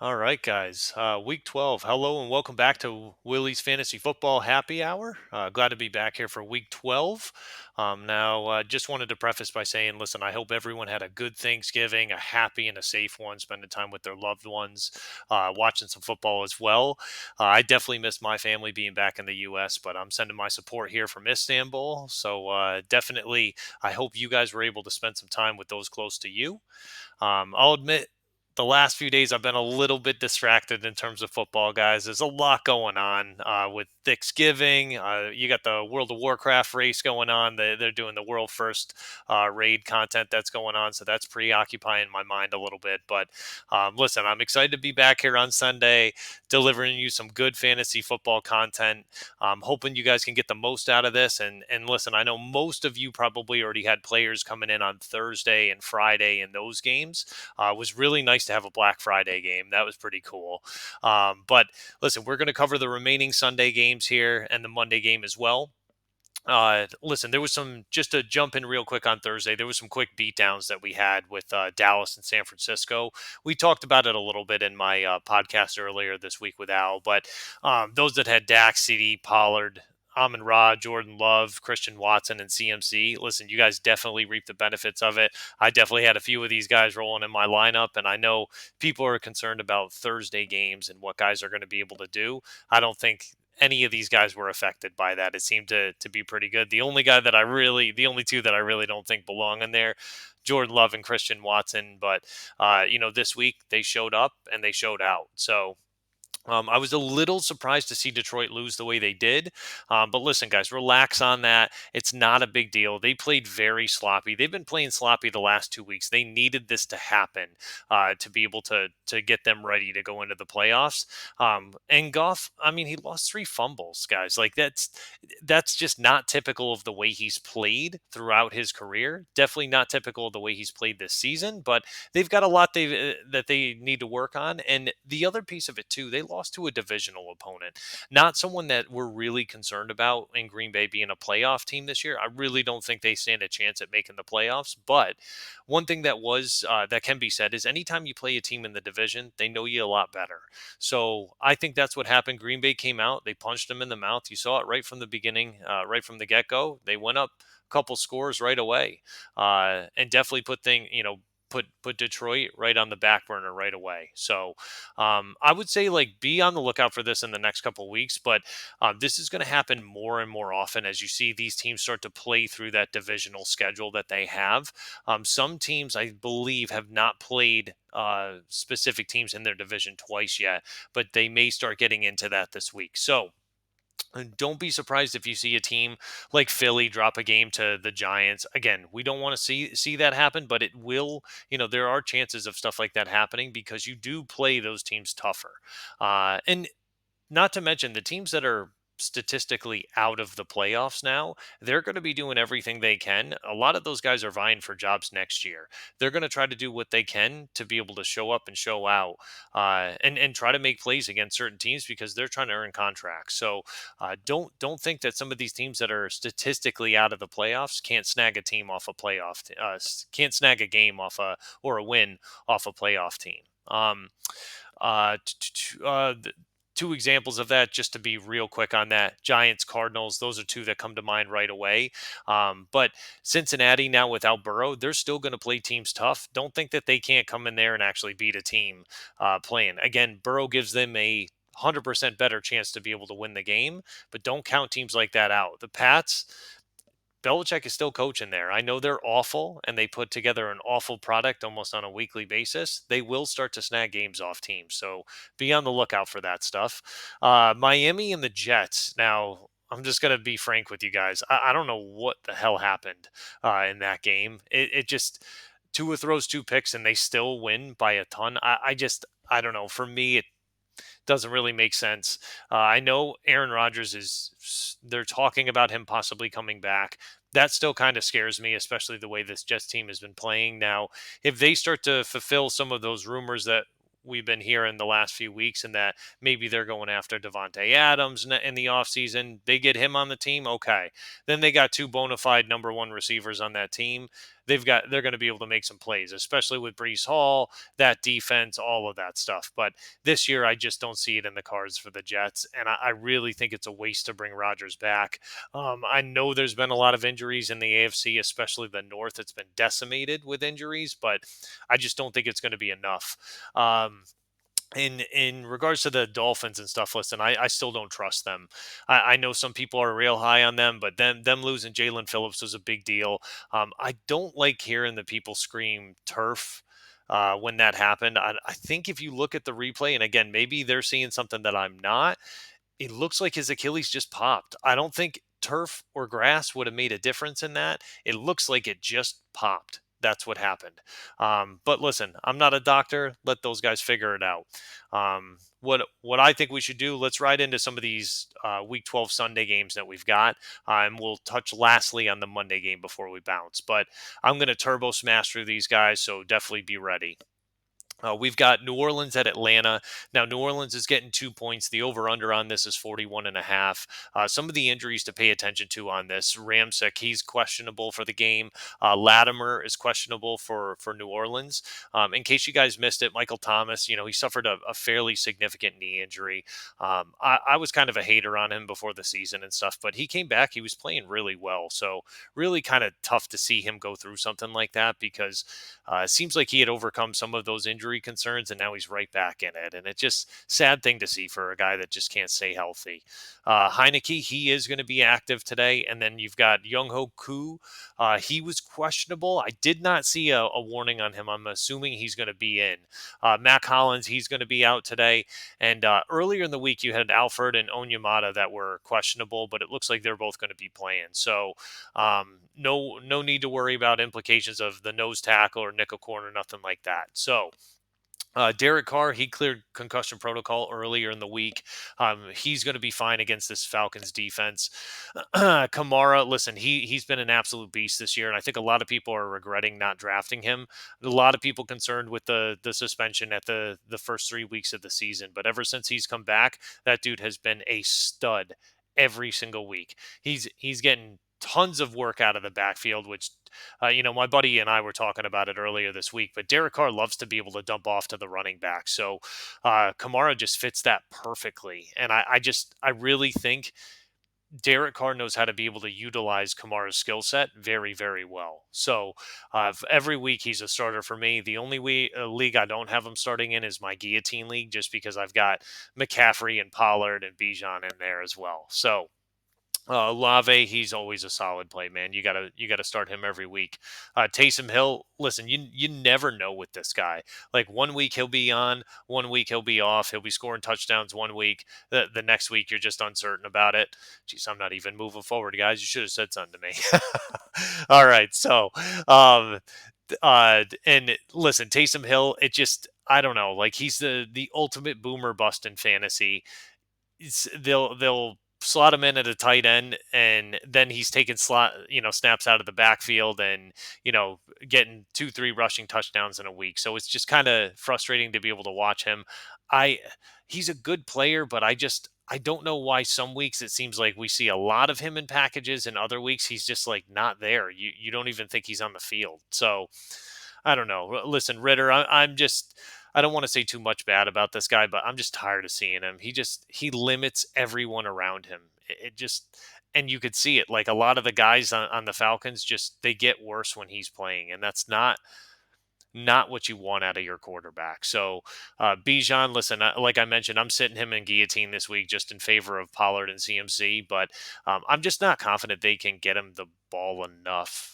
All right, guys. Week 12. Hello and welcome back to Willie's Fantasy Football Happy Hour. Glad to be back here for week 12. Just wanted to preface by saying, listen, I hope everyone had a good Thanksgiving, a happy and a safe one, spending time with their loved ones, watching some football as well. I definitely missed my family being back in the U.S., but I'm sending my support here from Istanbul. Definitely, I hope you guys were able to spend some time with those close to you. I'll admit the last few days I've been a little bit distracted in terms of football, guys. There's a lot going on with Thanksgiving. You got the World of Warcraft race going on. They're doing the world first raid content that's going on. So that's preoccupying my mind a little bit. But listen, I'm excited to be back here on Sunday, delivering you some good fantasy football content. I'm hoping you guys can get the most out of this. And listen, I know most of you probably already had players coming in on Thursday and Friday in those games. It was really nice to have a Black Friday game. That was pretty cool. But listen, we're going to cover the remaining Sunday games here and the Monday game as well. Listen, there was some, just to jump in real quick on Thursday, there was some quick beatdowns that we had with Dallas and San Francisco. We talked about it a little bit in my podcast earlier this week with Al, but those that had Dak, CD, Pollard, Amon Ra, Jordan Love, Christian Watson, and CMC. Listen, you guys definitely reap the benefits of it. I definitely had a few of these guys rolling in my lineup, and I know people are concerned about Thursday games and what guys are going to be able to do. I don't think any of these guys were affected by that. It seemed to be pretty good. The only two that I really don't think belong in there, Jordan Love and Christian Watson. But this week they showed up and they showed out. I was a little surprised to see Detroit lose the way they did. But listen, guys, relax on that. It's not a big deal. They played very sloppy. They've been playing sloppy the last 2 weeks. They needed this to happen to be able to get them ready to go into the playoffs. And Goff, I mean, he lost three fumbles, guys. Like that's just not typical of the way he's played throughout his career. Definitely not typical of the way he's played this season. But they've got a lot that they need to work on. And the other piece of it too, they lost to a divisional opponent, not someone that we're really concerned about in Green Bay being a playoff team this year. I really don't think they stand a chance at making the playoffs. But one thing that can be said is anytime you play a team in the division, they know you a lot better. So I think that's what happened. Green Bay came out, they punched them in the mouth. You saw it right from the beginning, right from the get go. They went up a couple scores right away, and definitely put Detroit right on the back burner right away. I would say like be on the lookout for this in the next couple weeks, but this is going to happen more and more often as you see these teams start to play through that divisional schedule that they have. Some teams, I believe, have not played specific teams in their division twice yet, but they may start getting into that this week. So and don't be surprised if you see a team like Philly drop a game to the Giants. Again, we don't want to see that happen, but it will. There are chances of stuff like that happening because you do play those teams tougher. And not to mention the teams that are statistically out of the playoffs now, they're going to be doing everything they can. A lot of those guys are vying for jobs next year. They're going to try to do what they can to be able to show up and show out, and try to make plays against certain teams because they're trying to earn contracts. Don't think that some of these teams that are statistically out of the playoffs can't snag a team off a can't snag a game off a or a win off a playoff team. Uh, t- t- t- uh, Two examples of that, just to be real quick on that: Giants, Cardinals. Those are two that come to mind right away. But Cincinnati now without Burrow, they're still going to play teams tough. Don't think that they can't come in there and actually beat a team playing. Again, Burrow gives them a 100% better chance to be able to win the game, but don't count teams like that out. The Pats, Belichick is still coaching there. I know they're awful and they put together an awful product almost on a weekly basis. They will start to snag games off teams. So be on the lookout for that stuff. Miami and the Jets. Now, I'm just going to be frank with you guys. I don't know what the hell happened in that game. It just, Tua throws two picks and they still win by a ton. I don't know. For me, it doesn't really make sense. I know Aaron Rodgers they're talking about him possibly coming back. That still kind of scares me, especially the way this Jets team has been playing. Now, if they start to fulfill some of those rumors that we've been hearing the last few weeks and that maybe they're going after Devontae Adams in the offseason, they get him on the team, okay. Then they got two bona fide number one receivers on that team. they're going to be able to make some plays, especially with Brees Hall, that defense, all of that stuff. But this year, I just don't see it in the cards for the Jets, and I really think it's a waste to bring Rodgers back. I know there's been a lot of injuries in the AFC, especially the North. It's been decimated with injuries, but I just don't think it's going to be enough. In regards to the Dolphins and stuff, listen, I still don't trust them. I know some people are real high on them, but them losing Jalen Phillips was a big deal. I don't like hearing the people scream turf when that happened. I think if you look at the replay, and again, maybe they're seeing something that I'm not, it looks like his Achilles just popped. I don't think turf or grass would have made a difference in that. It looks like it just popped. That's what happened. But listen, I'm not a doctor. Let those guys figure it out. What I think we should do, let's ride into some of these Week 12 Sunday games that we've got, and we'll touch lastly on the Monday game before we bounce. But I'm going to turbo smash through these guys, so definitely be ready. We've got New Orleans at Atlanta. Now, New Orleans is getting 2 points. The over under on this is 41.5. Some of the injuries to pay attention to on this: Ramsick, he's questionable for the game. Latimer is questionable for New Orleans. In case you guys missed it, Michael Thomas, he suffered a fairly significant knee injury. I was kind of a hater on him before the season and stuff, but he came back. He was playing really well. So, really kind of tough to see him go through something like that because it seems like he had overcome some of those injury concerns, and now he's right back in it. And it's just sad thing to see for a guy that just can't stay healthy. Heineke, he is going to be active today, and then you've got Young Ho Koo. He was questionable. I did not see a warning on him. I'm assuming he's going to be in. Mac Hollins, he's going to be out today. And earlier in the week, you had Alfred and Onyemata that were questionable, but it looks like they're both going to be playing. So no need to worry about implications of the nose tackle or nickel corner, nothing like that. So Derek Carr, he cleared concussion protocol earlier in the week. He's going to be fine against this Falcons defense. Kamara, listen, he's been an absolute beast this year, and I think a lot of people are regretting not drafting him. A lot of people concerned with the suspension at the first 3 weeks of the season, but ever since he's come back, that dude has been a stud every single week. He's getting tons of work out of the backfield, which my buddy and I were talking about it earlier this week, but Derek Carr loves to be able to dump off to the running back. So Kamara just fits that perfectly. And I really think Derek Carr knows how to be able to utilize Kamara's skill set very, very well. So every week he's a starter for me. The only league I don't have him starting in is my guillotine league, just because I've got McCaffrey and Pollard and Bijan in there as well. So Lave, he's always a solid play, man. You gotta start him every week. Taysom Hill, listen, you never know with this guy. Like 1 week he'll be on, 1 week he'll be off. He'll be scoring touchdowns 1 week. The next week you're just uncertain about it. Jeez, I'm not even moving forward, guys. You should have said something to me. All right, so um, and listen, Taysom Hill, it just I don't know. Like he's the ultimate boomer bust in fantasy. They'll slot him in at a tight end, and then he's taking snaps out of the backfield, and getting 2-3 rushing touchdowns in a week. So it's just kind of frustrating to be able to watch him. I He's a good player, but I don't know why some weeks it seems like we see a lot of him in packages, and other weeks he's just like not there. You don't even think he's on the field. So I don't know. Listen, Ritter, I'm just I don't want to say too much bad about this guy, but I'm just tired of seeing him. He limits everyone around him. It just and you could see it. Like a lot of the guys on the Falcons, just they get worse when he's playing, and that's not what you want out of your quarterback. So Bijan, listen, like I mentioned, I'm sitting him in guillotine this week just in favor of Pollard and CMC, but I'm just not confident they can get him the ball enough.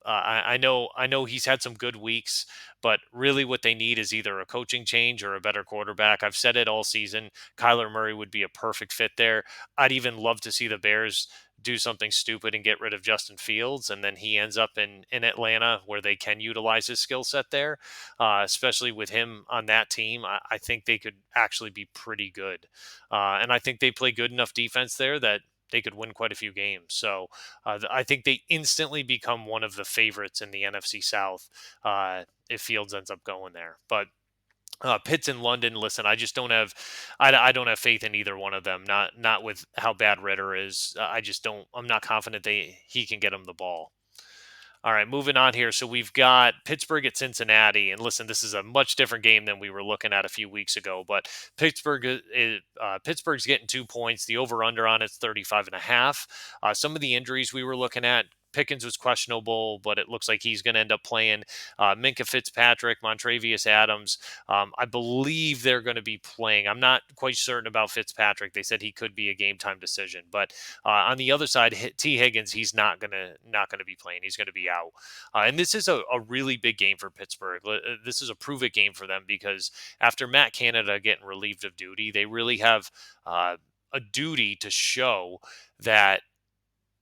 I know he's had some good weeks, but really what they need is either a coaching change or a better quarterback. I've said it all season. Kyler Murray would be a perfect fit there. I'd even love to see the Bears do something stupid and get rid of Justin Fields, and then he ends up in Atlanta where they can utilize his skill set there. Especially with him on that team, I think they could actually be pretty good, and I think they play good enough defense there that they could win quite a few games. So I think they instantly become one of the favorites in the NFC South if Fields ends up going there. But Pitts in London. Listen, I just don't have, I don't have faith in either one of them. Not with how bad Ritter is. I just don't. I'm not confident he can get him the ball. All right, moving on here. So we've got Pittsburgh at Cincinnati, and listen, this is a much different game than we were looking at a few weeks ago. But Pittsburgh's getting 2 points. The over/under on it's 35 and a half. Some of the injuries we were looking at. Pickens was questionable, but it looks like he's going to end up playing. Minka Fitzpatrick, Montrevious Adams. I believe they're going to be playing. I'm not quite certain about Fitzpatrick. They said he could be a game time decision, but on the other side, T. Higgins, he's not gonna be playing. He's going to be out. And this is a really big game for Pittsburgh. This is a prove it game for them because after Matt Canada getting relieved of duty, they really have a duty to show that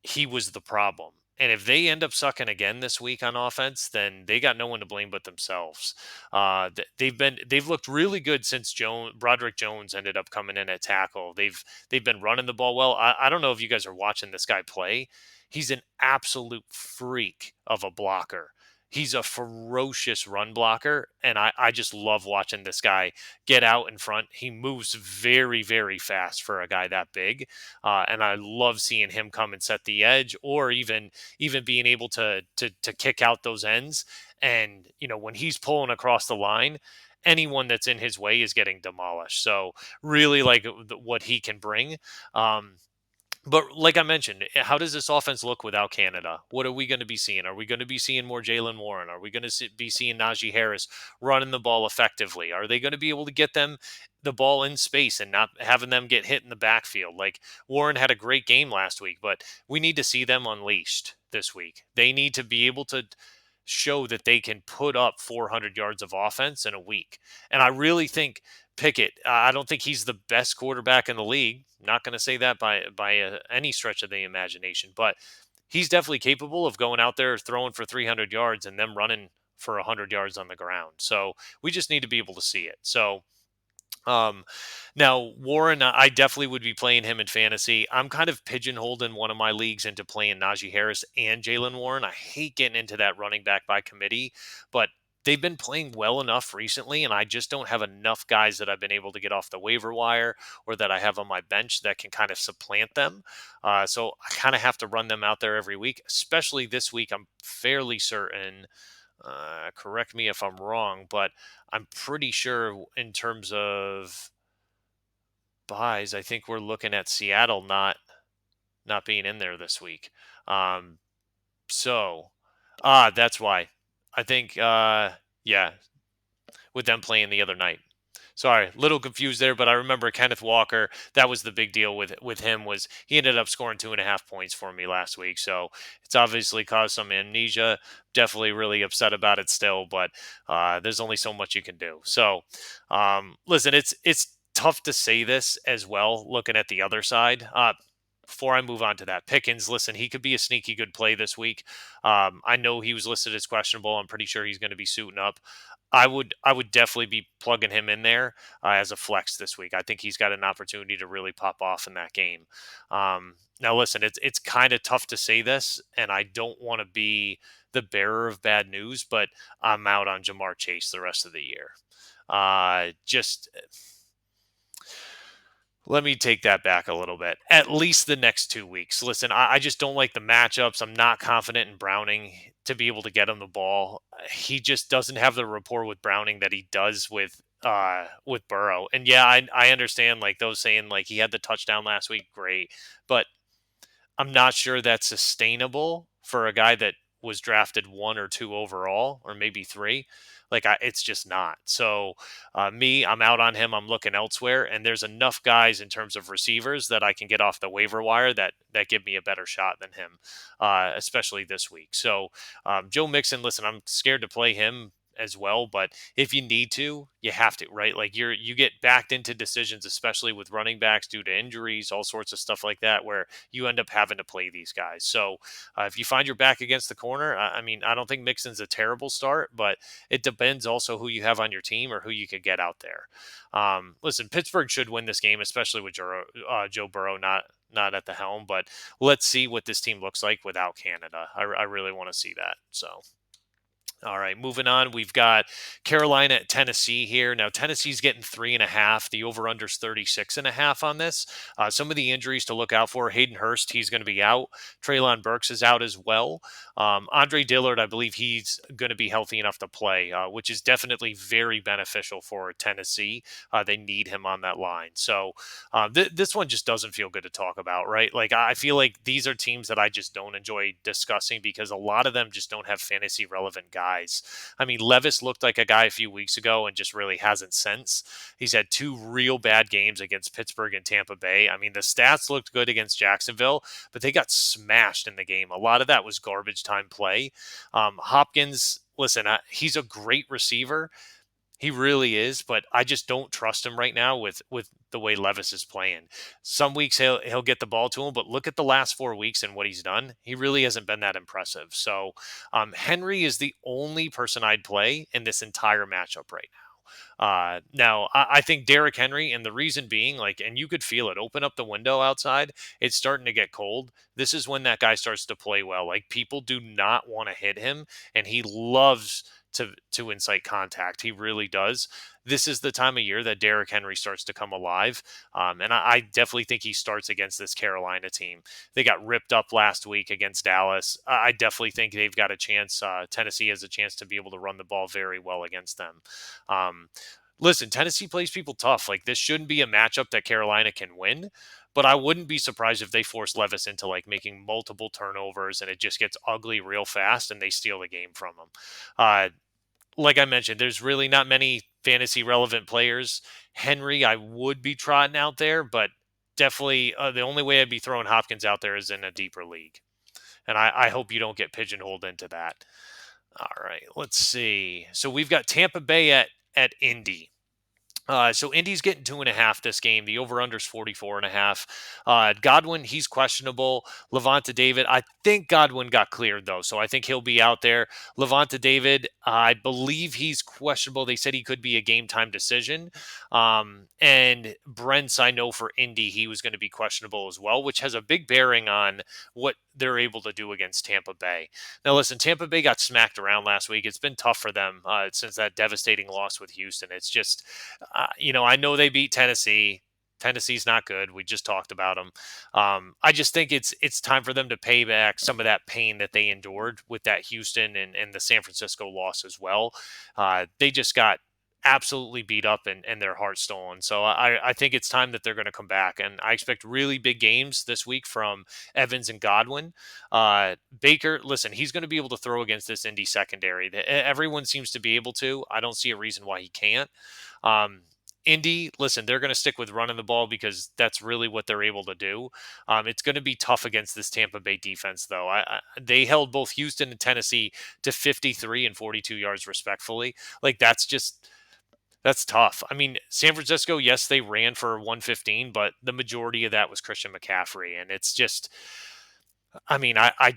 he was the problem. And if they end up sucking again this week on offense, then they got no one to blame but themselves. They've looked really good since Broderick Jones ended up coming in at tackle. They've been running the ball well. I don't know if you guys are watching this guy play. He's an absolute freak of a blocker. He's a ferocious run blocker, and I just love watching this guy get out in front. He moves very, very fast for a guy that big, and I love seeing him come and set the edge, or even being able to kick out those ends. And when he's pulling across the line, anyone that's in his way is getting demolished. So really like what he can bring. But like I mentioned, how does this offense look without Canada? What are we going to be seeing? Are we going to be seeing more Jalen Warren? Are we going to be seeing Najee Harris running the ball effectively? Are they going to be able to get them the ball in space and not having them get hit in the backfield? Like Warren had a great game last week, but we need to see them unleashed this week. They need to be able to show that they can put up 400 yards of offense in a week. And I really think Pickett, I don't think he's the best quarterback in the league. Not going to say that by any stretch of the imagination, but he's definitely capable of going out there throwing for 300 yards and them running for 100 yards on the ground. So we just need to be able to see it. So um, now Warren, I definitely would be playing him in fantasy. I'm kind of pigeonholed in one of my leagues into playing Najee Harris and Jalen Warren. I hate getting into that running back by committee, but they've been playing well enough recently, and I just don't have enough guys that I've been able to get off the waiver wire or that I have on my bench that can kind of supplant them. So I kind of have to run them out there every week, especially this week. I'm fairly certain. Correct me if I'm wrong, but I'm pretty sure in terms of buys, I think we're looking at Seattle not being in there this week. Um, so that's why. I think yeah, with them playing the other night. Sorry, little confused there, but I remember Kenneth Walker. That was the big deal with him was he ended up scoring 2.5 points for me last week. So it's obviously caused some amnesia. Definitely really upset about it still, but there's only so much you can do. So listen, it's tough to say this as well. Looking at the other side, before I move on to that, Pickens, listen, he could be a sneaky good play this week. I know he was listed as questionable. I'm pretty sure he's going to be suiting up. I would definitely be plugging him in there as a flex this week. I think he's got an opportunity to really pop off in that game. Now, listen, it's kind of tough to say this, and I don't want to be the bearer of bad news, but I'm out on Jamar Chase the rest of the year. Just let me take that back a little bit. At least the next 2 weeks. Listen, I just don't like the matchups. I'm not confident in Browning to be able to get him the ball. He just doesn't have the rapport with Browning that he does with Burrow. And yeah, I understand like those saying like he had the touchdown last week, great. But I'm not sure that's sustainable for a guy that was drafted 1 or 2 overall, or maybe 3. Like it's just not. So I'm out on him. I'm looking elsewhere, and there's enough guys in terms of receivers that I can get off the waiver wire that give me a better shot than him, especially this week. So Joe Mixon, listen, I'm scared to play him as well, but if you need to, you have to, right? Like you get backed into decisions, especially with running backs due to injuries, all sorts of stuff like that, where you end up having to play these guys. So if you find your back against the corner, I mean, I don't think Mixon's a terrible start, but it depends also who you have on your team or who you could get out there. Listen, Pittsburgh should win this game, especially with Joe Burrow not at the helm. But let's see what this team looks like without Canada. I really want to see that. So. All right, moving on. We've got Carolina at Tennessee here. Now, Tennessee's getting 3.5. The over-under's 36.5 on this. Some of the injuries to look out for: Hayden Hurst, he's going to be out. Traylon Burks is out as well. Andre Dillard, I believe he's going to be healthy enough to play, which is definitely very beneficial for Tennessee. They need him on that line. So this one just doesn't feel good to talk about, right? Like, I feel like these are teams that I just don't enjoy discussing because a lot of them just don't have fantasy relevant guys. I mean, Levis looked like a guy a few weeks ago and just really hasn't since. He's had two real bad games against Pittsburgh and Tampa Bay. I mean, the stats looked good against Jacksonville, but they got smashed in the game. A lot of that was garbage time play. Hopkins, listen, he's a great receiver. He really is, but I just don't trust him right now with the way Levis is playing. Some weeks he'll get the ball to him, but look at the last 4 weeks and what he's done. He really hasn't been that impressive. So Henry is the only person I'd play in this entire matchup right now. Now, I think Derrick Henry, and the reason being, like, and you could feel it. Open up the window outside; it's starting to get cold. This is when that guy starts to play well. Like, people do not want to hit him, and he loves to incite contact. He really does. This is the time of year that Derrick Henry starts to come alive, and I definitely think he starts against this Carolina team. They got ripped up last week against Dallas. I definitely think they've got a chance. Tennessee has a chance to be able to run the ball very well against them. Um, Listen, Tennessee plays people tough. Like, this shouldn't be a matchup that Carolina can win, but I wouldn't be surprised if they force Levis into like making multiple turnovers and it just gets ugly real fast and they steal the game from him. Uh, like I mentioned, there's really not many fantasy relevant players. Henry, I would be trotting out there, but definitely the only way I'd be throwing Hopkins out there is in a deeper league. And I hope you don't get pigeonholed into that. All right, let's see. So we've got Tampa Bay at Indy. So Indy's getting 2.5 this game. The over-under is 44.5. Godwin, he's questionable. Levante David, I think Godwin got cleared though, so I think he'll be out there. Levante David, I believe he's questionable. They said he could be a game time decision. And Brent's, I know for Indy, he was going to be questionable as well, which has a big bearing on what they're able to do against Tampa Bay. Now, listen, Tampa Bay got smacked around last week. It's been tough for them since that devastating loss with Houston. It's just I know they beat Tennessee. Tennessee's not good. We just talked about them. I just think it's time for them to pay back some of that pain that they endured with that Houston and the San Francisco loss as well. They just got absolutely beat up and their heart stolen. So I think it's time that they're going to come back. And I expect really big games this week from Evans and Godwin. Baker, listen, he's going to be able to throw against this Indy secondary. Everyone seems to be able to. I don't see a reason why he can't. Um, Indy, listen, they're going to stick with running the ball because that's really what they're able to do. It's going to be tough against this Tampa Bay defense, though. They held both Houston and Tennessee to 53 and 42 yards, respectfully. Like, that's tough. I mean, San Francisco, yes, they ran for 115, but the majority of that was Christian McCaffrey, and it's just I mean, I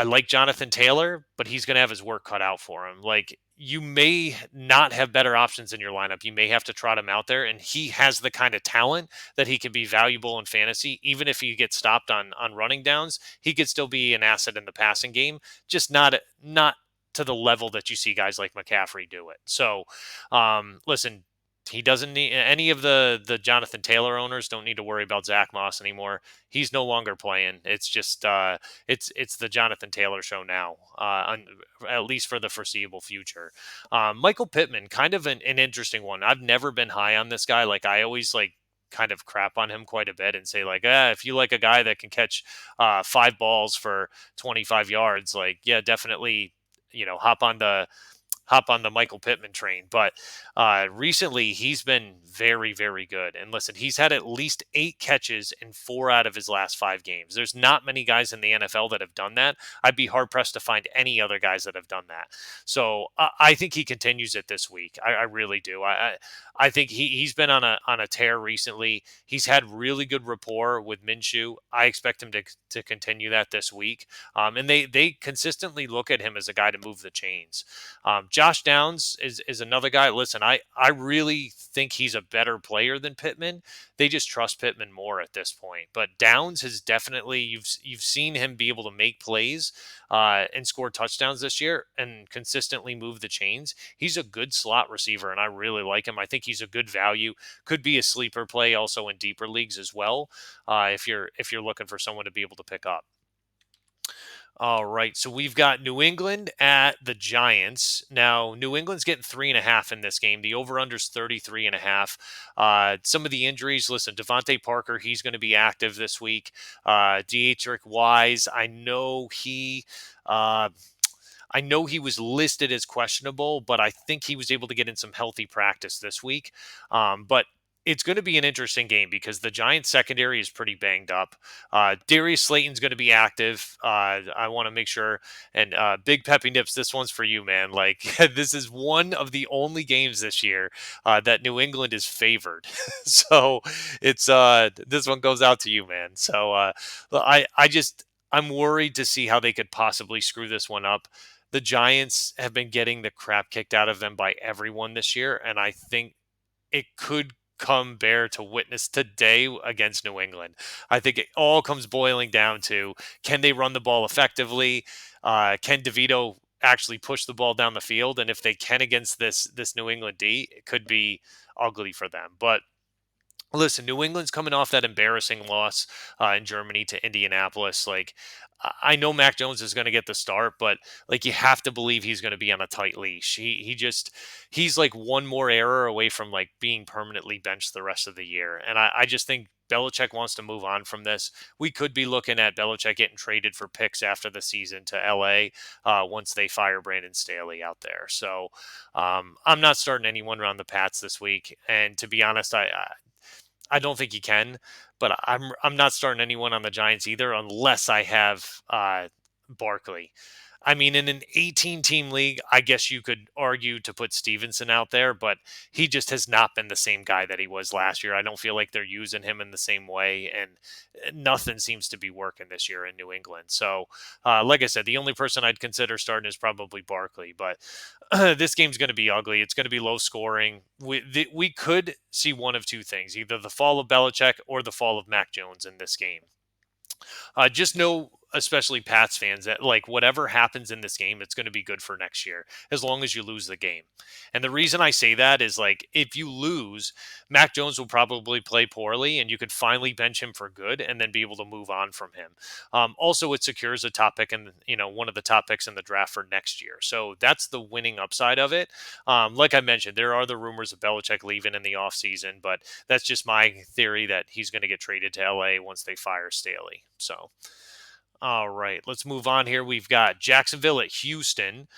like Jonathan Taylor, but he's going to have his work cut out for him. Like, you may not have better options in your lineup. You may have to trot him out there, and he has the kind of talent that he can be valuable in fantasy. Even if he gets stopped on running downs, he could still be an asset in the passing game. Just not to the level that you see guys like McCaffrey do it. So, listen, he doesn't need any of the Jonathan Taylor owners don't need to worry about Zach Moss anymore. He's no longer playing. It's just it's the Jonathan Taylor show now, at least for the foreseeable future. Michael Pittman, kind of an interesting one. I've never been high on this guy. Like, I always like kind of crap on him quite a bit and say like, if you like a guy that can catch 5 balls for 25 yards, like, yeah, definitely, hop on the Michael Pittman train. But recently, he's been very, very good. And listen, he's had at least 8 catches in 4 out of his last 5 games. There's not many guys in the NFL that have done that. I'd be hard pressed to find any other guys that have done that. So I think he continues it this week. I really do. I think he's been on a tear recently. He's had really good rapport with Minshew. I expect him to continue that this week. And they consistently look at him as a guy to move the chains. Josh Downs is another guy. Listen, I really think he's a better player than Pittman. They just trust Pittman more at this point. But Downs has definitely you've seen him be able to make plays and score touchdowns this year and consistently move the chains. He's a good slot receiver, and I really like him. I think he's a good value. Could be a sleeper play also in deeper leagues as well. If you're looking for someone to be able to pick up. All right. So we've got New England at the Giants. Now, New England's getting 3.5 in this game. The over-under's 33.5. Some of the injuries, listen, Devontae Parker, he's going to be active this week. Dietrich Wise, uh, I know he was listed as questionable, but I think he was able to get in some healthy practice this week. But it's going to be an interesting game because the Giants secondary is pretty banged up. Darius Slayton's going to be active. I want to make sure. And Big Peppy Nips, this one's for you, man. Like this is one of the only games this year that New England is favored. So it's this one goes out to you, man. So I'm worried to see how they could possibly screw this one up. The Giants have been getting the crap kicked out of them by everyone this year, and I think it could come bear to witness today against New England. I think it all comes boiling down to can they run the ball effectively? Can DeVito actually push the ball down the field? And if they can against this New England D, it could be ugly for them. But listen, New England's coming off that embarrassing loss in Germany to Indianapolis. Like, I know Mac Jones is going to get the start, but like you have to believe he's going to be on a tight leash. He's like one more error away from like being permanently benched the rest of the year. And I just think Belichick wants to move on from this. We could be looking at Belichick getting traded for picks after the season to LA once they fire Brandon Staley out there. So I'm not starting anyone around the Pats this week. And to be honest, I don't think he can, but I'm not starting anyone on the Giants either unless I have Barkley. I mean, in an 18 team league, I guess you could argue to put Stevenson out there, but he just has not been the same guy that he was last year. I don't feel like they're using him in the same way, and nothing seems to be working this year in New England. So, like I said, the only person I'd consider starting is probably Barkley, but this game's going to be ugly. It's going to be low scoring. We could see one of two things: either the fall of Belichick or the fall of Mac Jones in this game. Just know, especially Pats fans, that like whatever happens in this game, it's going to be good for next year as long as you lose the game. And the reason I say that is like if you lose, Mac Jones will probably play poorly, and you could finally bench him for good, and then be able to move on from him. Also, it secures a top pick and one of the top picks in the draft for next year. So that's the winning upside of it. Like I mentioned, there are the rumors of Belichick leaving in the offseason, but that's just my theory that he's going to get traded to LA once they fire Staley. So. All right, let's move on here. We've got Jacksonville at Houston.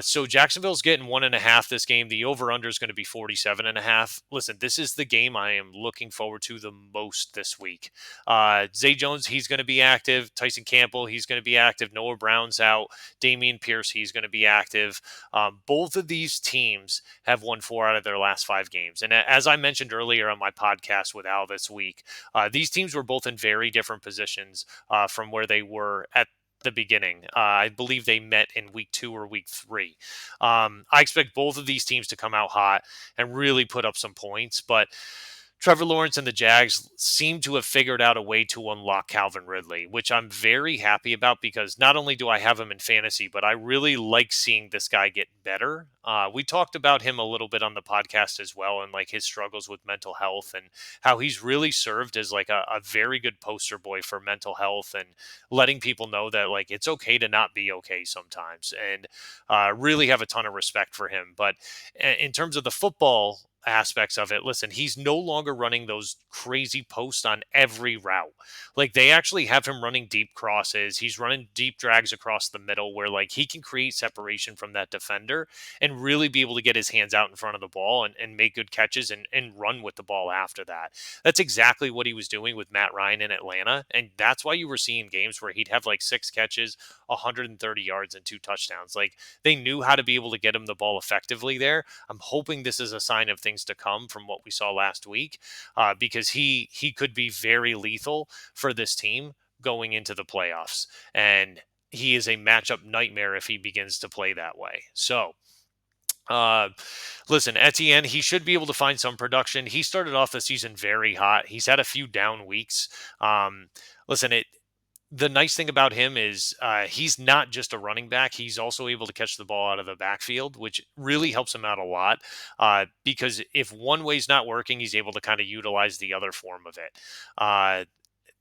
So Jacksonville's getting 1.5 this game. The over-under is going to be 47.5. Listen, this is the game I am looking forward to the most this week. Zay Jones, he's going to be active. Tyson Campbell, he's going to be active. Noah Brown's out. Damian Pierce, he's going to be active. Both of these teams have won 4 out of their last 5 games. And as I mentioned earlier on my podcast with Al this week, these teams were both in very different positions from where they were at the beginning. I believe they met in week 2 or week 3. I expect both of these teams to come out hot and really put up some points, but Trevor Lawrence and the Jags seem to have figured out a way to unlock Calvin Ridley, which I'm very happy about because not only do I have him in fantasy, but I really like seeing this guy get better. We talked about him a little bit on the podcast as well, and like his struggles with mental health and how he's really served as like a very good poster boy for mental health and letting people know that like it's okay to not be okay sometimes, and really have a ton of respect for him. But in terms of the football aspects of it, listen, he's no longer running those crazy posts on every route. Like they actually have him running deep crosses. He's running deep drags across the middle where like he can create separation from that defender and really be able to get his hands out in front of the ball and make good catches and run with the ball after that. That's exactly what he was doing with Matt Ryan in Atlanta. And that's why you were seeing games where he'd have like 6 catches, 130 yards and 2 touchdowns. Like they knew how to be able to get him the ball effectively there. I'm hoping this is a sign of things to come from what we saw last week, because he could be very lethal for this team going into the playoffs, and he is a matchup nightmare if he begins to play that way. So Uh, Listen, Etienne, he should be able to find some production. He started off the season very hot. He's had a few down weeks. Um, Listen, the nice thing about him is he's not just a running back. He's also able to catch the ball out of the backfield, which really helps him out a lot. Because if one way's not working, he's able to kind of utilize the other form of it.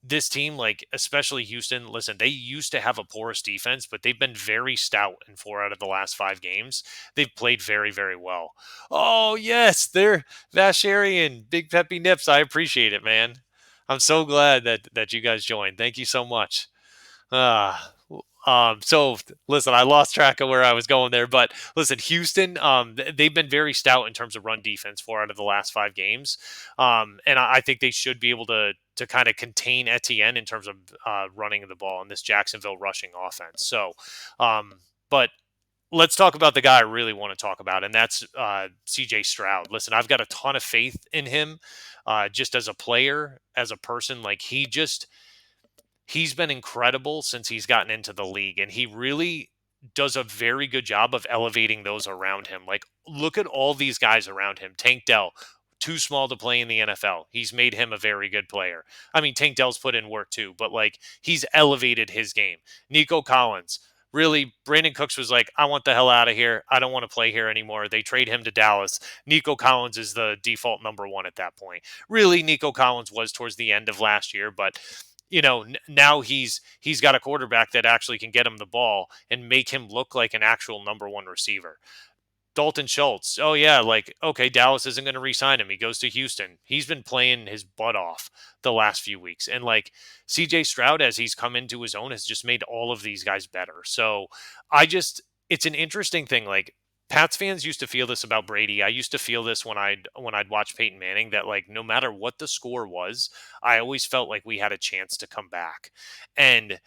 This team, like especially Houston, listen, they used to have a porous defense, but they've been very stout in 4 out of the last 5 games. They've played very, very well. Oh yes, they're Vasharian, Big Peppy Nips. I appreciate it, man. I'm so glad that you guys joined. Thank you so much. Ah, so listen, I lost track of where I was going there, but listen, Houston, they've been very stout in terms of run defense 4 out of the last 5 games, and I think they should be able to kind of contain Etienne in terms of running the ball in this Jacksonville rushing offense. So, but let's talk about the guy I really want to talk about, and that's C.J. Stroud. Listen, I've got a ton of faith in him, just as a player, as a person. Like he's been incredible since he's gotten into the league, and he really does a very good job of elevating those around him. Like, look at all these guys around him. Tank Dell, too small to play in the NFL. He's made him a very good player. I mean, Tank Dell's put in work too, but like he's elevated his game. Nico Collins. Really, Brandon Cooks was like, I want the hell out of here. I don't want to play here anymore. They trade him to Dallas. Nico Collins is the default number one at that point. Really, Nico Collins was towards the end of last year, but now he's got a quarterback that actually can get him the ball and make him look like an actual number one receiver. Dalton Schultz. Oh yeah, like okay, Dallas isn't going to re-sign him. He goes to Houston. He's been playing his butt off the last few weeks, and like C.J. Stroud, as he's come into his own, has just made all of these guys better. So it's an interesting thing. Like Pats fans used to feel this about Brady. I used to feel this when I'd watch Peyton Manning. That like no matter what the score was, I always felt like we had a chance to come back, and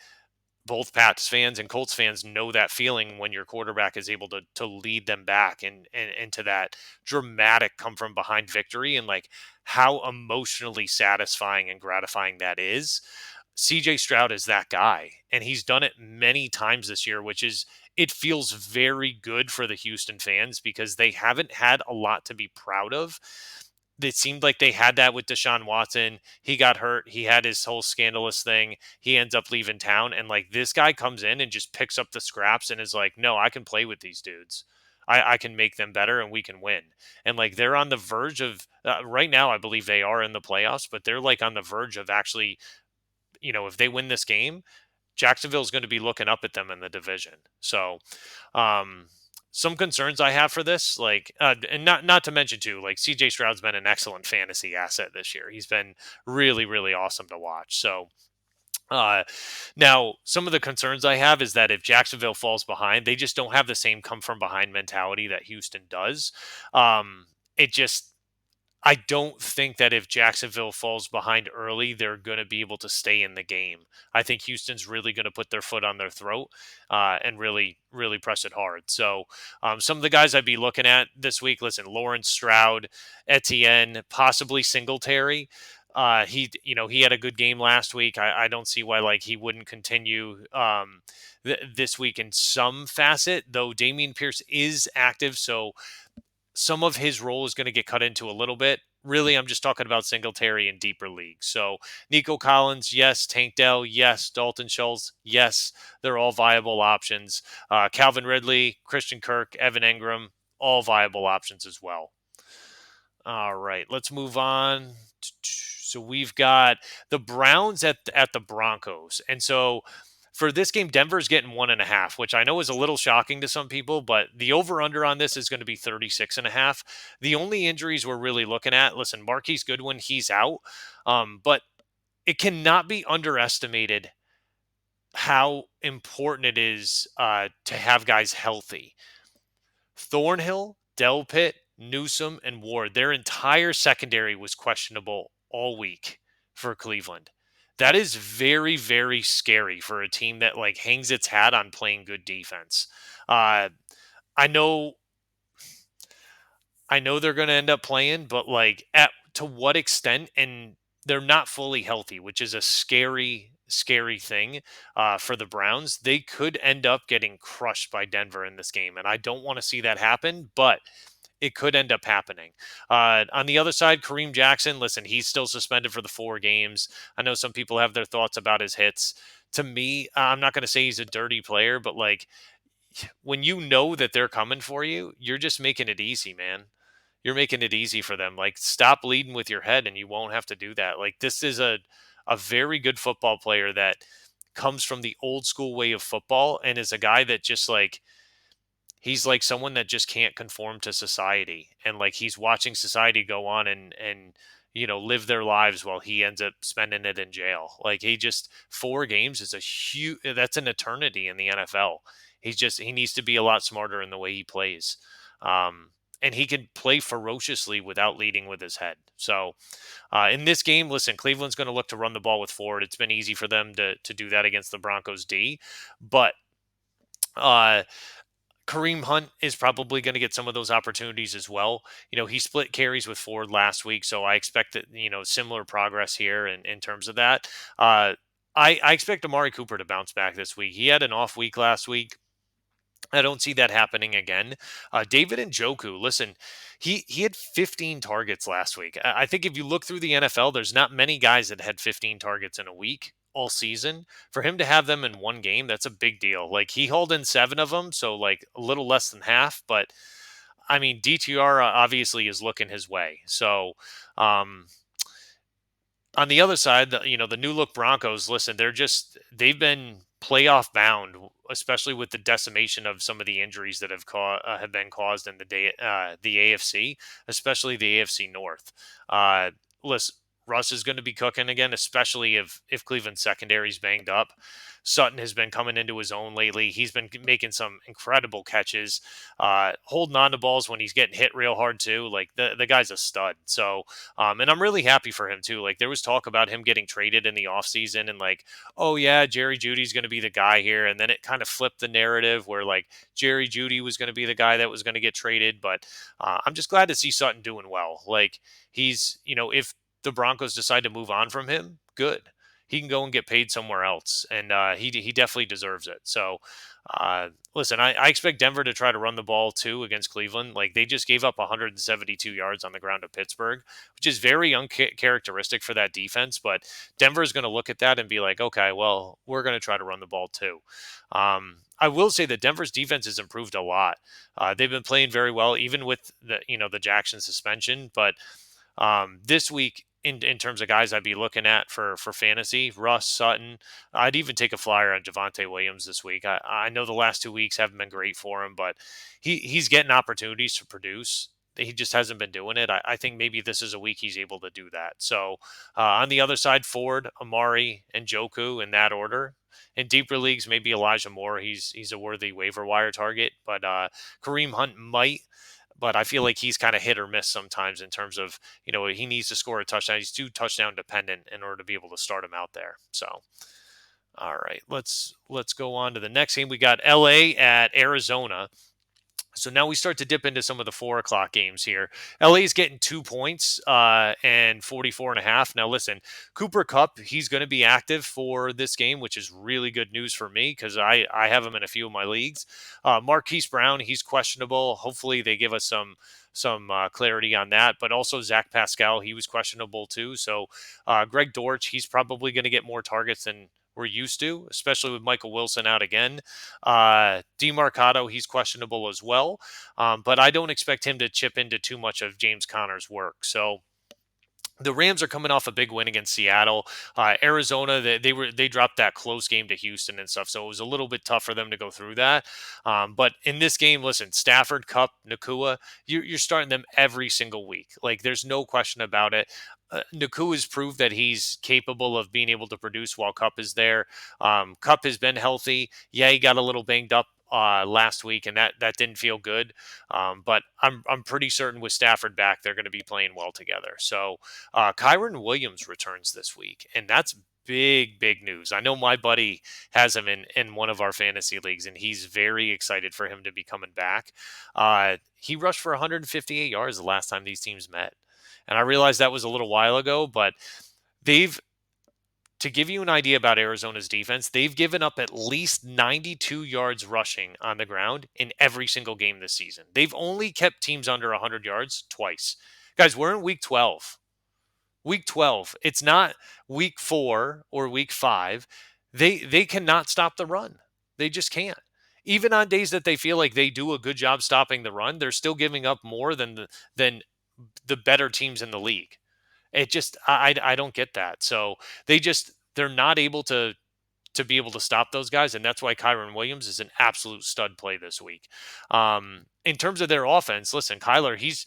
both Pats fans and Colts fans know that feeling when your quarterback is able to lead them back and into that dramatic come from behind victory, and like how emotionally satisfying and gratifying that is. CJ Stroud is that guy, and he's done it many times this year, which is it feels very good for the Houston fans because they haven't had a lot to be proud of. It seemed like they had that with Deshaun Watson. He got hurt. He had his whole scandalous thing. He ends up leaving town. And like this guy comes in and just picks up the scraps and is like, no, I can play with these dudes. I can make them better and we can win. And like they're on the verge of right now, I believe they are in the playoffs, but they're like on the verge of actually, if they win this game, Jacksonville's going to be looking up at them in the division. So, um, some concerns I have for this, like, and not to mention too, like CJ Stroud's been an excellent fantasy asset this year. He's been really, really awesome to watch. So, uh, now some of the concerns I have is that if Jacksonville falls behind, they just don't have the same come from behind mentality that Houston does. It just I don't think that if Jacksonville falls behind early, they're going to be able to stay in the game. I think Houston's really going to put their foot on their throat and really, really press it hard. So, some of the guys I'd be looking at this week, listen, Lawrence Stroud, Etienne, possibly Singletary. He had a good game last week. I don't see why like he wouldn't continue this week in some facet, though Damian Pierce is active. So some of his role is going to get cut into a little bit. Really, I'm just talking about Singletary in deeper leagues. So Nico Collins, yes. Tank Dell, yes. Dalton Schultz, yes. They're all viable options. Calvin Ridley, Christian Kirk, Evan Engram, all viable options as well. All right, let's move on. So we've got the Browns at the Broncos, and so for this game, Denver's getting 1.5, which I know is a little shocking to some people, but the over under on this is going to be 36.5. The only injuries we're really looking at, listen, Marquise Goodwin, he's out, but it cannot be underestimated how important it is to have guys healthy. Thornhill, Delpit, Newsom, and Ward, their entire secondary was questionable all week for Cleveland. That is very, very scary for a team that like hangs its hat on playing good defense. Uh, I know, I know they're going to end up playing, but like at to what extent? And they're not fully healthy, which is a scary scary thing for the Browns. They could end up getting crushed by Denver in this game, and I don't want to see that happen, but it could end up happening. On the other side, Kareem Jackson, listen, he's still suspended for the 4 games. I know some people have their thoughts about his hits. To me, I'm not going to say he's a dirty player, but like when you know that they're coming for you, you're just making it easy, man. You're making it easy for them. Like stop leading with your head and you won't have to do that. Like this is a very good football player that comes from the old school way of football and is a guy that just like he's like someone that just can't conform to society and like he's watching society go on and live their lives while he ends up spending it in jail. Like he just 4 games is a huge that's an eternity in the NFL. He needs to be a lot smarter in the way he plays. And he can play ferociously without leading with his head. So in this game, listen, Cleveland's going to look to run the ball with Ford. It's been easy for them to do that against the Broncos D, but uh, Kareem Hunt is probably going to get some of those opportunities as well. He split carries with Ford last week, so I expect that, similar progress here in terms of that. Uh, I expect Amari Cooper to bounce back this week. He had an off week last week. I don't see that happening again. David Njoku, listen, he had 15 targets last week. I think if you look through the NFL, there's not many guys that had 15 targets in a week all season. For him to have them in 1 game, that's a big deal. Like he hauled in 7 of them, so like a little less than half. But I mean, DTR obviously is looking his way. So um, on the other side, the new look Broncos, listen, they've been playoff bound, especially with the decimation of some of the injuries that have been caused in the AFC, especially the AFC North. Listen, Russ is going to be cooking again, especially if Cleveland's secondary is banged up. Sutton has been coming into his own lately. He's been making some incredible catches, holding on to balls when he's getting hit real hard too. Like the guy's a stud. So and I'm really happy for him too. Like there was talk about him getting traded in the offseason and like, oh yeah, Jerry Judy's going to be the guy here. And then it kind of flipped the narrative where like Jerry Judy was going to be the guy that was going to get traded. But I'm just glad to see Sutton doing well. Like if the Broncos decide to move on from him, good. He can go and get paid somewhere else, and he definitely deserves it. So, listen, I expect Denver to try to run the ball too against Cleveland. Like they just gave up 172 yards on the ground to Pittsburgh, which is very uncharacteristic for that defense. But Denver is going to look at that and be like, okay, well, we're going to try to run the ball too. I will say that Denver's defense has improved a lot. They've been playing very well, even with the Jackson suspension. But this week, in terms of guys I'd be looking at for fantasy, Russ Sutton. I'd even take a flyer on Javonte Williams this week. I know the last 2 weeks haven't been great for him, but he's getting opportunities to produce. He just hasn't been doing it. I think maybe this is a week he's able to do that. So on the other side, Ford, Amari, and Joku in that order. In deeper leagues, maybe Elijah Moore. He's a worthy waiver wire target, but Kareem Hunt might. But I feel like he's kind of hit or miss sometimes in terms of, he needs to score a touchdown. He's too touchdown dependent in order to be able to start him out there. So, all right, let's go on to the next game. We got LA at Arizona. So now we start to dip into some of the 4 o'clock games here. LA is getting 2 points and 44 and a half. Now, listen, Cooper Kupp, he's going to be active for this game, which is really good news for me because I have him in a few of my leagues. Marquise Brown, he's questionable. Hopefully they give us some clarity on that. But also Zach Pascal, he was questionable too. So Greg Dortch, he's probably going to get more targets than we're used to, especially with Michael Wilson out again. DeMarcado, he's questionable as well, but I don't expect him to chip into too much of James Conner's work. So the Rams are coming off a big win against Seattle. Arizona, they dropped that close game to Houston and stuff, so it was a little bit tough for them to go through that. But in this game, listen, Stafford, Kupp, Nakua, you're starting them every single week. Like there's no question about it. Nakua has proved that he's capable of being able to produce while Kupp is there. Kupp has been healthy. Yeah, he got a little banged up last week, and that didn't feel good. But I'm pretty certain with Stafford back, they're going to be playing well together. So Kyron Williams returns this week, and that's big news. I know my buddy has him in one of our fantasy leagues, and he's very excited for him to be coming back. He rushed for 158 yards the last time these teams met, and I realized that was a little while ago, but they've To give you an idea about Arizona's defense, they've given up at least 92 yards rushing on the ground in every single game this season. They've only kept teams under 100 yards twice. Guys, we're in week 12. Week 12. It's not week 4 or week 5. They cannot stop the run. They just can't. Even on days that they feel like they do a good job stopping the run, they're still giving up more than the better teams in the league. It just I don't get that. So they're not able to be able to stop those guys, and that's why Kyron Williams is an absolute stud play this week. In terms of their offense, listen, Kyler, he's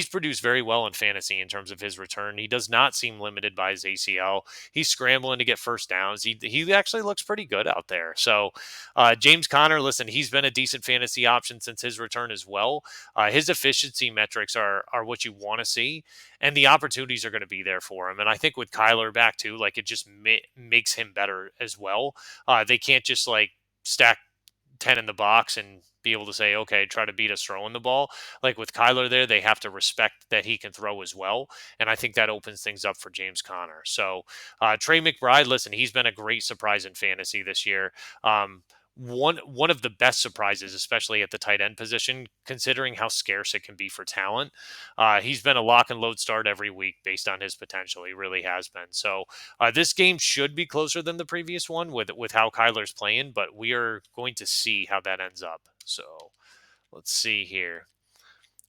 produced very well in fantasy in terms of his return. He does not seem limited by his ACL. He's scrambling to get first downs. He actually looks pretty good out there. So James Conner, listen, he's been a decent fantasy option since his return as well. His efficiency metrics are what you want to see, and the opportunities are going to be there for him. And I think with Kyler back too, like it just makes him better as well. They can't just like stack 10 in the box and be able to say, okay, try to beat us throwing the ball. Like with Kyler there, they have to respect that he can throw as well. And I think that opens things up for James Conner. So Trey McBride, listen, he's been a great surprise in fantasy this year. One of the best surprises, especially at the tight end position, considering how scarce it can be for talent. He's been a lock and load start every week based on his potential. He really has been. So this game should be closer than the previous one with how Kyler's playing, but we are going to see how that ends up. So let's see here.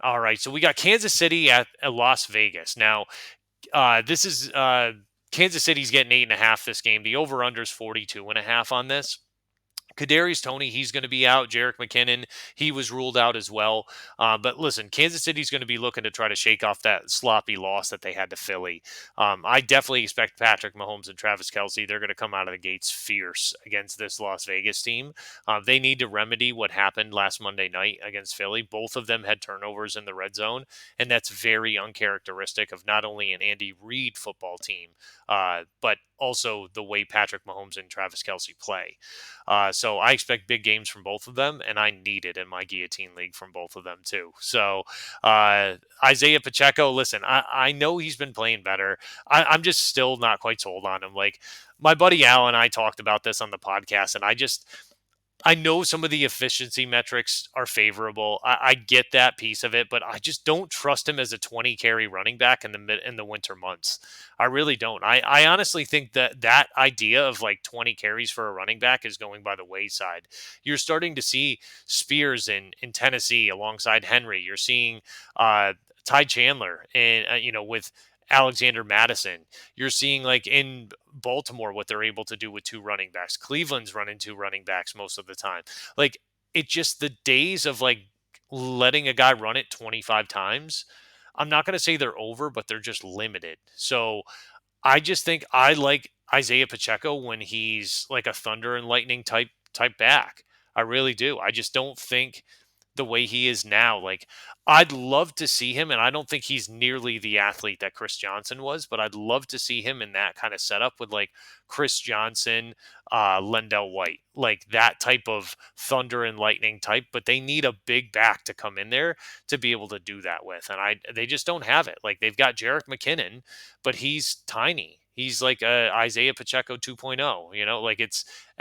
All right, so we got Kansas City at Las Vegas. Now, this is Kansas City's getting 8.5 this game. The over/under is 42.5 on this. Kadarius Toney, he's going to be out. Jerick McKinnon, he was ruled out as well. But listen, Kansas City's going to be looking to try to shake off that sloppy loss that they had to Philly. I definitely expect Patrick Mahomes and Travis Kelce, they're going to come out of the gates fierce against this Las Vegas team. They need to remedy what happened last Monday night against Philly. Both of them had turnovers in the red zone, and that's very uncharacteristic of not only an Andy Reid football team, but also the way Patrick Mahomes and Travis Kelce play. So I expect big games from both of them, and I need it in my guillotine league from both of them too. So Isaiah Pacheco, listen, I know he's been playing better. I'm just still not quite sold on him. Like my buddy Al and I talked about this on the podcast, and I know some of the efficiency metrics are favorable. I get that piece of it, but I just don't trust him as a 20 carry running back in the winter months. I really don't. I honestly think that idea of like 20 carries for a running back is going by the wayside. You're starting to see Spears in Tennessee alongside Henry. You're seeing Ty Chandler and with Alexander Madison. You're seeing like in Baltimore what they're able to do with two running backs. Cleveland's running two running backs most of the time. Like it just the days of like letting a guy run it 25 times. I'm not going to say they're over, but they're just limited. So I just think I like Isaiah Pacheco when he's like a thunder and lightning type back. I really do. I just don't think the way he is now. Like, I'd love to see him, and I don't think he's nearly the athlete that Chris Johnson was, but I'd love to see him in that kind of setup with like Chris Johnson, Lendell White, like that type of thunder and lightning type. But they need a big back to come in there to be able to do that with, and they just don't have it. Like they've got Jerick McKinnon, but he's tiny. He's like Isaiah Pacheco 2.0, like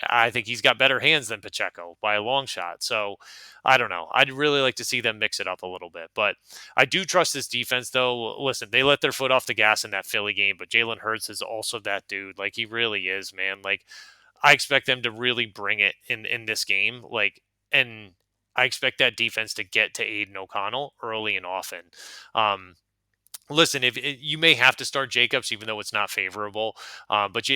I think he's got better hands than Pacheco by a long shot. So I don't know. I'd really like to see them mix it up a little bit, but I do trust this defense though. Listen, they let their foot off the gas in that Philly game, but Jalen Hurts is also that dude. Like he really is, man. Like I expect them to really bring it in this game. And I expect that defense to get to Aiden O'Connell early and often. Listen, if you may have to start Jacobs, even though it's not favorable, but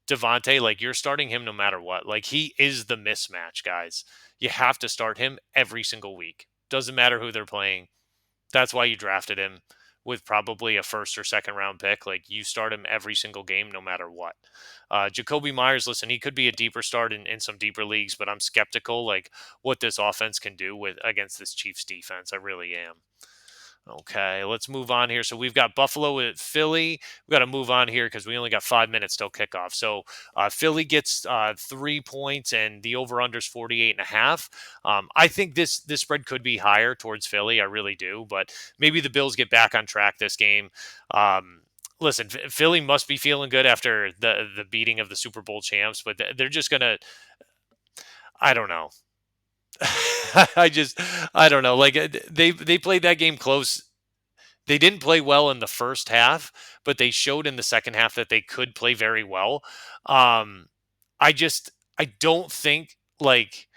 Devontae, like you're starting him no matter what. Like he is the mismatch, guys. You have to start him every single week. Doesn't matter who they're playing. That's why you drafted him with probably a first or second round pick. Like you start him every single game, no matter what. Jacoby Myers, listen, he could be a deeper start in some deeper leagues, but I'm skeptical like what this offense can do with against this Chiefs defense. I really am. Okay, let's move on here. So we've got Buffalo at Philly. We've got to move on here because we only got 5 minutes till kickoff. So Philly gets 3 points and the over-under is 48.5. I think this spread could be higher towards Philly. I really do. But maybe the Bills get back on track this game. listen, Philly must be feeling good after the beating of the Super Bowl champs, but they're just gonna. I don't know. I just I don't know. Like they played that game close. They didn't play well in the first half, but they showed in the second half that they could play very well. Um, I don't think like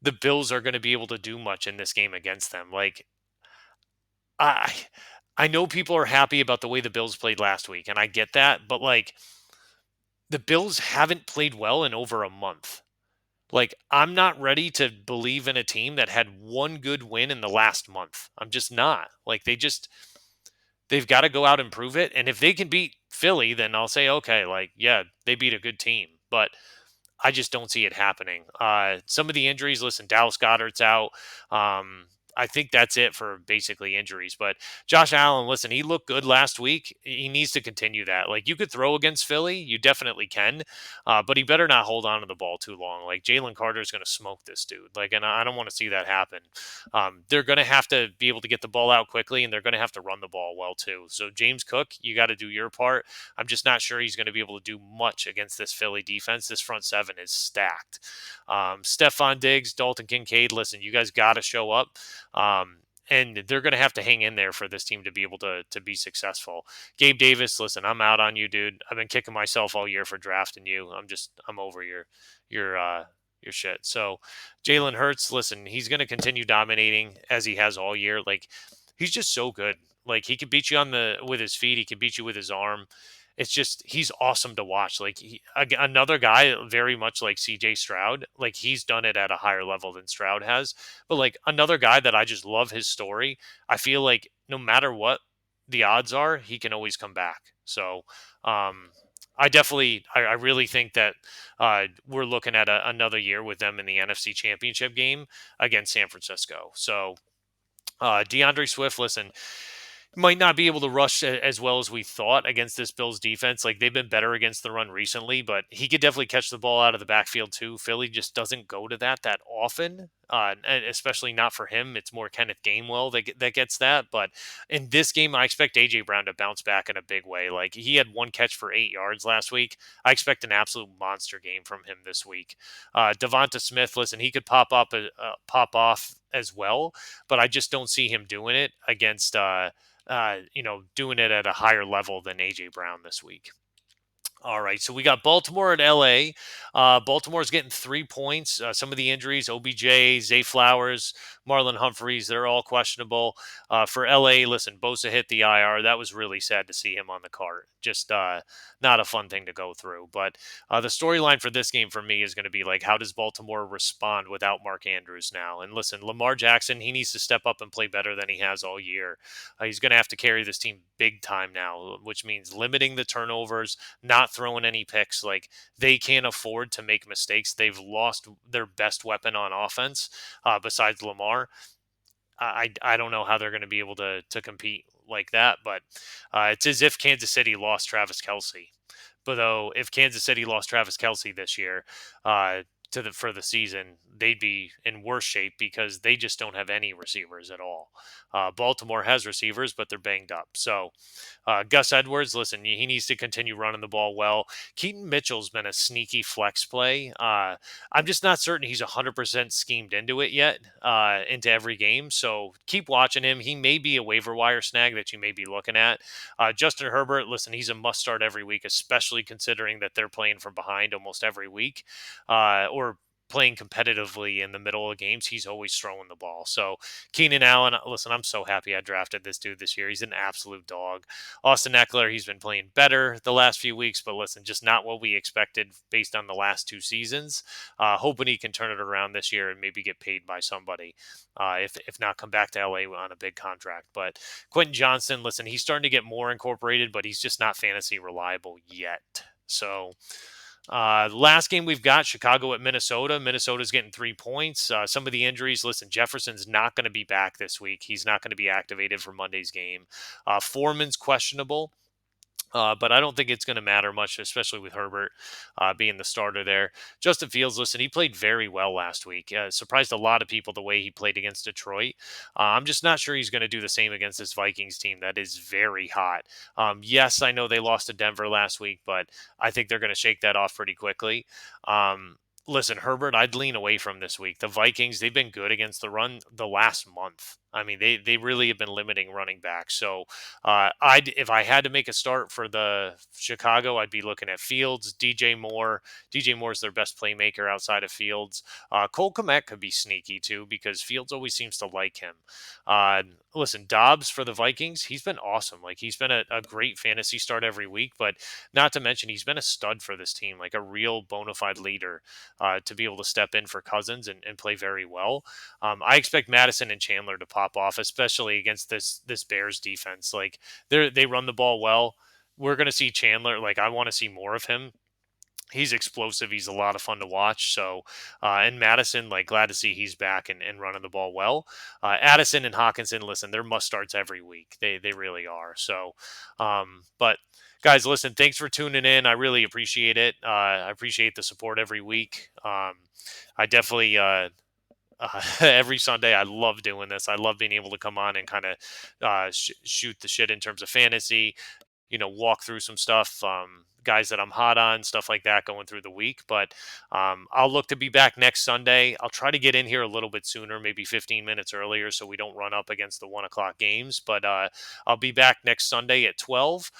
the Bills are going to be able to do much in this game against them. Like I I know people are happy about the way the Bills played last week, and I get that, but like the Bills haven't played well in over a month. Like I'm not ready to believe in a team that had one good win in the last month. I'm just not. Like they've got to go out and prove it. And if they can beat Philly, then I'll say okay, like yeah, they beat a good team. But I just don't see it happening. Some of the injuries, listen, Dallas Goddard's out. Um, I think that's it for basically injuries. But Josh Allen, listen, he looked good last week. He needs to continue that. Like you could throw against Philly, you definitely can, but he better not hold on to the ball too long. Like Jalen Carter is going to smoke this dude. Like, and I don't want to see that happen. They're going to have to be able to get the ball out quickly, and they're going to have to run the ball well too. So James Cook, you got to do your part. I'm just not sure he's going to be able to do much against this Philly defense. This front seven is stacked. Stephon Diggs, Dalton Kincaid, listen, you guys got to show up. And they're going to have to hang in there for this team to be able to be successful. Gabe Davis, listen, I'm out on you, dude. I've been kicking myself all year for drafting you. I'm over your your shit. So Jalen Hurts, listen, he's going to continue dominating as he has all year. Like he's just so good. Like he can beat you on the with his feet. He can beat you with his arm. It's just he's awesome to watch. Like another guy, very much like C.J. Stroud. Like he's done it at a higher level than Stroud has. But like another guy that I just love his story. I feel like no matter what the odds are, he can always come back. So um, I really think that we're looking at another year with them in the NFC Championship game against San Francisco. So DeAndre Swift, listen, might not be able to rush as well as we thought against this Bills defense. Like they've been better against the run recently, but he could definitely catch the ball out of the backfield too. Philly just doesn't go to that often, and especially not for him. It's more Kenneth Gainwell that gets that. But in this game, I expect AJ Brown to bounce back in a big way. Like he had one catch for 8 yards last week. I expect an absolute monster game from him this week. Devonta Smith, listen, he could pop off as well, but I just don't see him doing it against. Doing it at a higher level than AJ Brown this week. All right, so we got Baltimore at LA. Baltimore's getting 3 points. Some of the injuries: OBJ, Zay Flowers, Marlon Humphreys, they're all questionable. For LA, listen, Bosa hit the IR. That was really sad to see him on the cart. Just not a fun thing to go through. But the storyline for this game for me is going to be like, how does Baltimore respond without Mark Andrews now? And listen, Lamar Jackson, he needs to step up and play better than he has all year. He's going to have to carry this team big time now, which means limiting the turnovers, not throwing any picks. Like they can't afford to make mistakes. They've lost their best weapon on offense besides Lamar. I don't know how they're going to be able to compete like that, but it's as if Kansas City lost Travis Kelsey. But though, if Kansas City lost Travis Kelsey this year for the season, they'd be in worse shape because they just don't have any receivers at all. Baltimore has receivers, but they're banged up. So Gus Edwards, listen, he needs to continue running the ball well. Keaton Mitchell's been a sneaky flex play. I'm just not certain he's 100% schemed into it yet, into every game. So keep watching him. He may be a waiver wire snag that you may be looking at. Justin Herbert, listen, he's a must start every week, especially considering that they're playing from behind almost every week, or playing competitively in the middle of games. He's always throwing the ball. So Keenan Allen, listen, I'm so happy I drafted this dude this year. He's an absolute dog. Austin Eckler, he's been playing better the last few weeks, but listen, just not what we expected based on the last 2 seasons. Hoping he can turn it around this year and maybe get paid by somebody. If not, come back to LA on a big contract. But Quentin Johnson, listen, he's starting to get more incorporated, but he's just not fantasy reliable yet. So last game we've got Chicago at Minnesota. Minnesota's getting 3 points. Some of the injuries, listen, Jefferson's not going to be back this week. He's not going to be activated for Monday's game. Foreman's questionable. But I don't think it's going to matter much, especially with Herbert being the starter there. Justin Fields, listen, he played very well last week. Surprised a lot of people the way he played against Detroit. I'm just not sure he's going to do the same against this Vikings team that is very hot. Yes, I know they lost to Denver last week, but I think they're going to shake that off pretty quickly. Listen, Herbert, I'd lean away from this week. The Vikings, they've been good against the run the last month. I mean, they really have been limiting running backs. So I'd if I had to make a start for the Chicago, I'd be looking at Fields, DJ Moore. DJ Moore's their best playmaker outside of Fields. Cole Kmet could be sneaky too because Fields always seems to like him. Listen, Dobbs for the Vikings, he's been awesome. Like he's been a great fantasy start every week, but not to mention he's been a stud for this team, like a real bona fide leader to be able to step in for Cousins and play very well. I expect Madison and Chandler to pop off, especially against this Bears defense. Like they run the ball well. We're gonna see Chandler. Like I want to see more of him. He's explosive. He's a lot of fun to watch. So, and Madison, like glad to see he's back and running the ball well. Addison and Hawkinson, listen, they're must starts every week. They really are. So, but guys, listen, thanks for tuning in. I really appreciate it. I appreciate the support every week. I definitely every Sunday. I love doing this. I love being able to come on and kind of shoot the shit in terms of fantasy, walk through some stuff, guys that I'm hot on, stuff like that going through the week. But I'll look to be back next Sunday. I'll try to get in here a little bit sooner, maybe 15 minutes earlier, so we don't run up against the 1 o'clock games. But I'll be back next Sunday at 12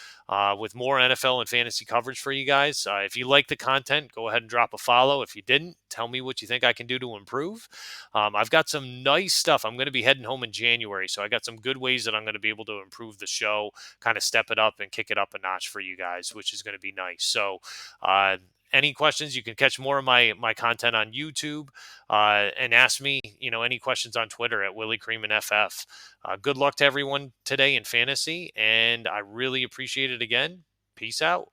with more NFL and fantasy coverage for you guys. If you like the content, go ahead and drop a follow. If you didn't, tell me what you think I can do to improve. I've got some nice stuff. I'm going to be heading home in January, so I got some good ways that I'm going to be able to improve the show, kind of step it up and kick it up a notch for you guys, which is going to be nice. So, any questions, you can catch more of my content on YouTube and ask me, any questions on Twitter at Willie Creamin FF. Good luck to everyone today in fantasy, and I really appreciate it again. Peace out.